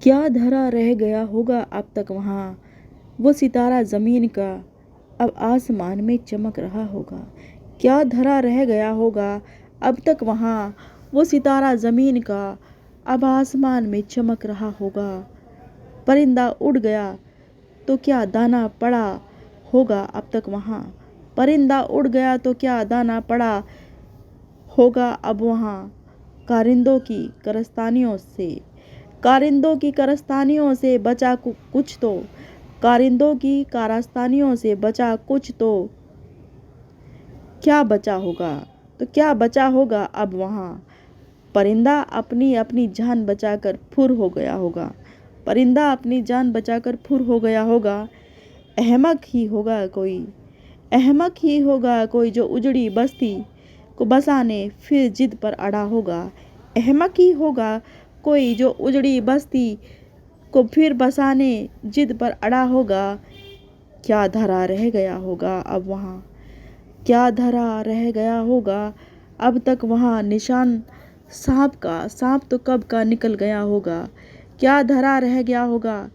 क्या धरा रह गया होगा अब तक वहाँ, वो सितारा ज़मीन का अब आसमान में चमक रहा होगा। क्या धरा रह गया होगा अब तक वहाँ, वो सितारा ज़मीन का अब आसमान में चमक रहा होगा। परिंदा उड़ गया तो क्या दाना पड़ा होगा अब तक वहाँ, परिंदा उड़ गया तो क्या दाना पड़ा होगा अब वहाँ। कारिंदों की कारस्तानियों से बचा कुछ तो, कारिंदों की कारस्तानियों से बचा कुछ तो, क्या बचा होगा अब वहाँ। परिंदा अपनी अपनी जान बचाकर फुर हो गया होगा, परिंदा अपनी जान बचाकर फुर हो गया होगा। अहमक ही होगा कोई जो उजड़ी बस्ती को बसाने फिर जिद पर अड़ा होगा। अहमक ही होगा कोई जो उजड़ी बस्ती को फिर बसाने जिद पर अड़ा होगा। क्या धरा रह गया होगा अब वहाँ, क्या धरा रह गया होगा अब तक वहाँ निशान सांप का, सांप तो कब का निकल गया होगा। क्या धरा रह गया होगा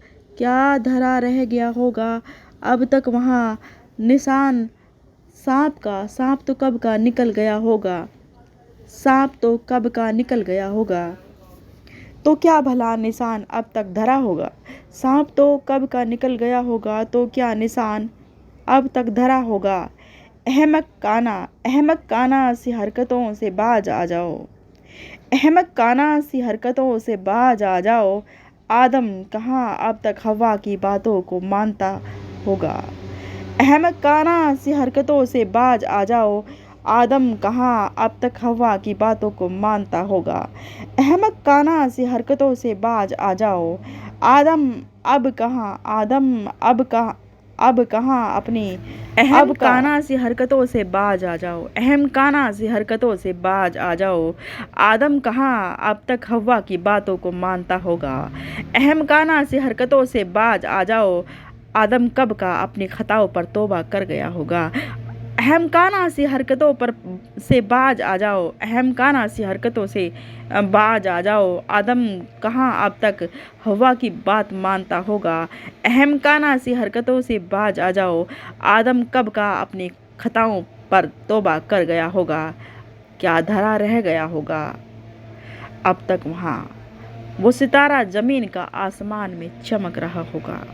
अब तक वहाँ निशान सांप का, सांप तो कब का निकल गया होगा, सांप तो कब का निकल गया होगा। तो क्या भला निशान अब तक धरा होगा, सांप तो कब का निकल गया होगा, तो क्या निशान अब तक धरा होगा। अहमक काना सी हरकतों से बाज आ जाओ, अहमक काना सी हरकतों से बाज आ जाओ। आदम कहाँ अब तक हवा की बातों को मानता होगा। अहमक काना सी हरकतों से बाज आ जाओ, आदम कहाँ अब तक हवा की बातों को मानता होगा। अहमक काना सी हरकतों से बाज आ जाओ, आदम अब कहाँ अपनी अहम काना सी हरकतों से बाज आ जाओ, अहम काना सी हरकतों से बाज आ जाओ। आदम कहाँ अब तक हवा की बातों को मानता होगा। अहम काना सी हरकतों से बाज आ जाओ, आदम कब का अपनी खताओं पर तौबा कर गया होगा। अहम काना सी हरकतों से बाज आ जाओ, अहम काना सी हरकतों से बाज आ जाओ। आदम कहाँ अब तक हवा की बात मानता होगा। अहम काना सी हरकतों से बाज आ जाओ, आदम कब का अपनी खताओं पर तौबा कर गया होगा। क्या धरा रह गया होगा अब तक वहाँ, वो सितारा ज़मीन का आसमान में चमक रहा होगा।